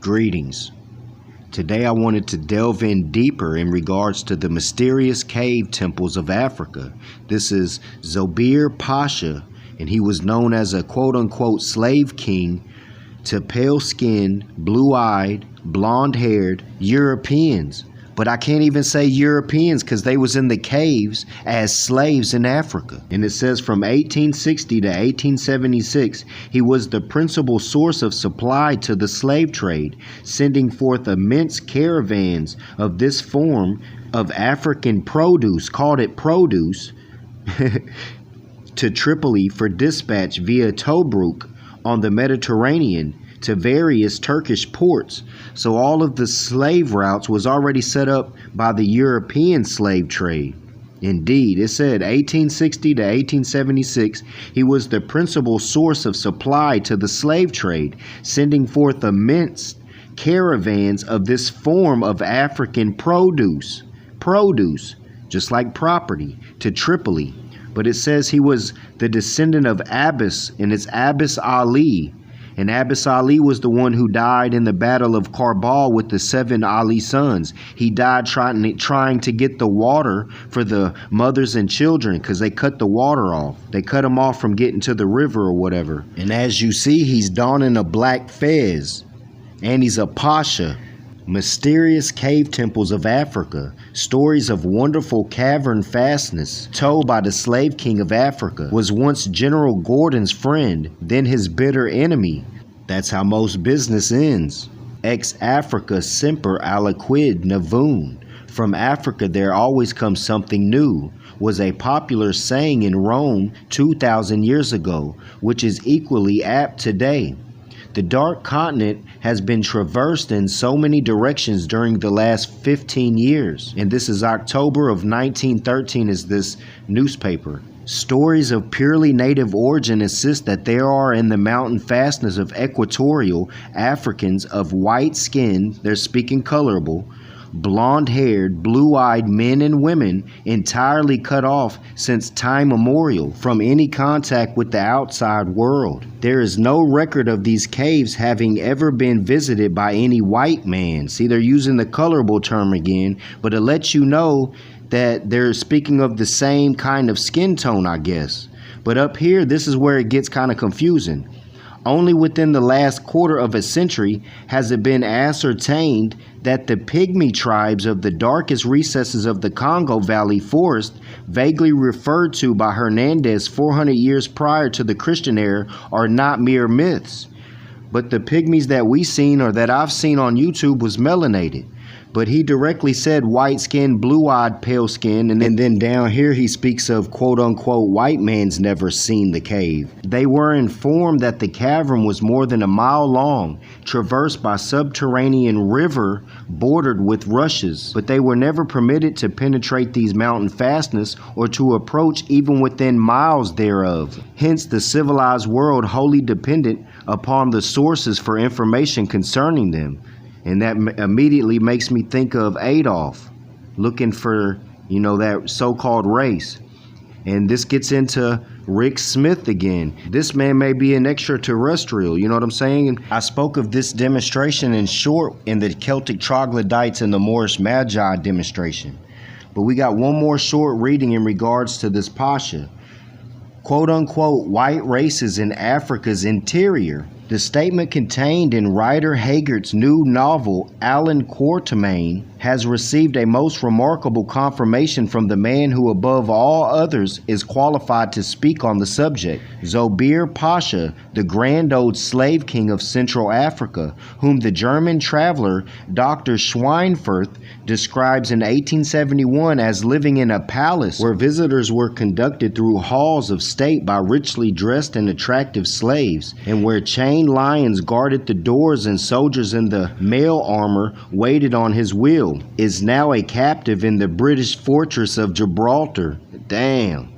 Greetings. Today I wanted to delve in deeper in regards to the mysterious cave temples of Africa. This is Zir Pasha, and he was known as a quote-unquote slave king to pale-skinned, blue-eyed, blonde-haired Europeans. But I can't even say Europeans because they was in the caves as slaves in Africa. And it says from 1860 to 1876, he was the principal source of supply to the slave trade, sending forth immense caravans of this form of African produce, called it produce, to Tripoli for dispatch via Tobruk on the Mediterranean to various Turkish ports. So all of the slave routes was already set up by the European slave trade. Indeed, it said 1860 to 1876, he was the principal source of supply to the slave trade, sending forth immense caravans of this form of African produce, just like property, to Tripoli. But it says he was the descendant of Abbas, and it's Abbas Ali. And Abbas Ali was the one who died in the Battle of Karbala with the 7 Ali sons. He died trying to get the water for the mothers and children because they cut the water off. They cut him off from getting to the river or whatever. And as you see, he's donning a black fez. And he's a pasha. Mysterious cave temples of Africa, stories of wonderful cavern fastness told by the slave king of Africa, was once General Gordon's friend, then his bitter enemy. That's how most business ends. Ex Africa semper aliquid novum. From Africa there always comes something new, was a popular saying in Rome 2,000 years ago, which is equally apt today. The dark continent has been traversed in so many directions during the last 15 years. And this is October of 1913 is this newspaper. Stories of purely native origin insist that there are in the mountain fastness of equatorial Africans of white skin, they're speaking colorable, blonde-haired, blue-eyed men and women entirely cut off since time immemorial from any contact with the outside world. There is no record of these caves having ever been visited by any white man. See, they're using the colorable term again, but it lets you know that they're speaking of the same kind of skin tone, I guess. But up here, this is where it gets kind of confusing. Only within the last quarter of a century has it been ascertained that the pygmy tribes of the darkest recesses of the Congo Valley forest, vaguely referred to by Hernandez 400 years prior to the Christian era, are not mere myths. But the pygmies that we seen or that I've seen on YouTube was melanated. But he directly said white skin, blue-eyed, pale skin, and then down here he speaks of quote-unquote white man's never seen the cave. They were informed that the cavern was more than a mile long, traversed by subterranean river bordered with rushes, but they were never permitted to penetrate these mountain fastnesses or to approach even within miles thereof. Hence the civilized world wholly dependent upon the sources for information concerning them. And that immediately makes me think of Adolf looking for, that so-called race. And this gets into Rick Smith again. This man may be an extraterrestrial, you know what I'm saying? And I spoke of this demonstration in short in the Celtic troglodytes and the Moorish Magi demonstration. But we got one more short reading in regards to this Pasha. Quote-unquote white races in Africa's interior. The statement contained in Ryder Haggard's new novel, Alan Quatermain, has received a most remarkable confirmation from the man who above all others is qualified to speak on the subject, Zobir Pasha, the grand old slave king of Central Africa, whom the German traveler Dr. Schweinfurth describes in 1871 as living in a palace where visitors were conducted through halls of state by richly dressed and attractive slaves, and where chained lions guarded the doors and soldiers in the mail armor waited on his will, is now a captive in the British fortress of Gibraltar. Damn.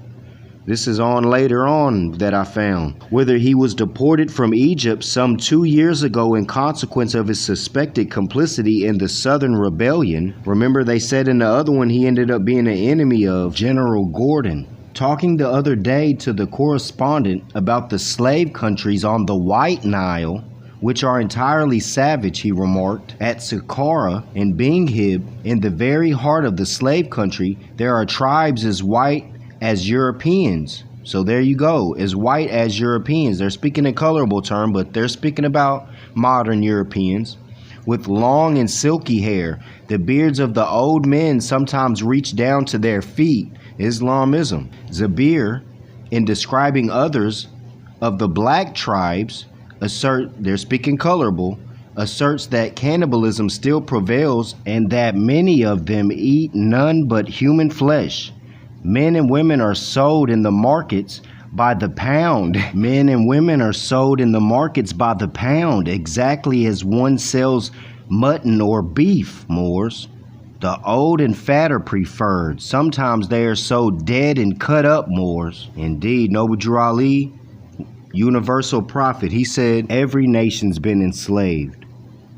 This is on later on that I found. Whether he was deported from Egypt some 2 years ago in consequence of his suspected complicity in the Southern Rebellion. Remember they said in the other one he ended up being an enemy of General Gordon. Talking the other day to the correspondent about the slave countries on the White Nile, which are entirely savage, he remarked. At Saqqara and Binghib, in the very heart of the slave country, there are tribes as white as Europeans. So there you go, as white as Europeans. They're speaking in colorable term, but they're speaking about modern Europeans. With long and silky hair, the beards of the old men sometimes reach down to their feet. Islamism. Zabir, in describing others of the black tribes, they're speaking colorable, asserts that cannibalism still prevails and that many of them eat none but human flesh. Men and women are sold in the markets by the pound. Men and women are sold in the markets by the pound, exactly as one sells mutton or beef, Moors. The old and fat are preferred. Sometimes they are sold dead and cut up, Moors. Indeed, Zobehr Ali, universal prophet, he said, every nation's been enslaved.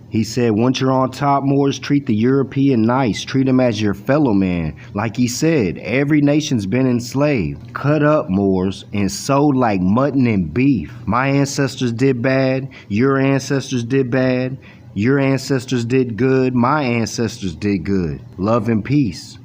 He said, once you're on top, Moors, treat the European nice. Treat him as your fellow man. Like he said, every nation's been enslaved. Cut up, Moors, and sold like mutton and beef. My ancestors did bad. Your ancestors did bad. Your ancestors did good. My ancestors did good. Love and peace.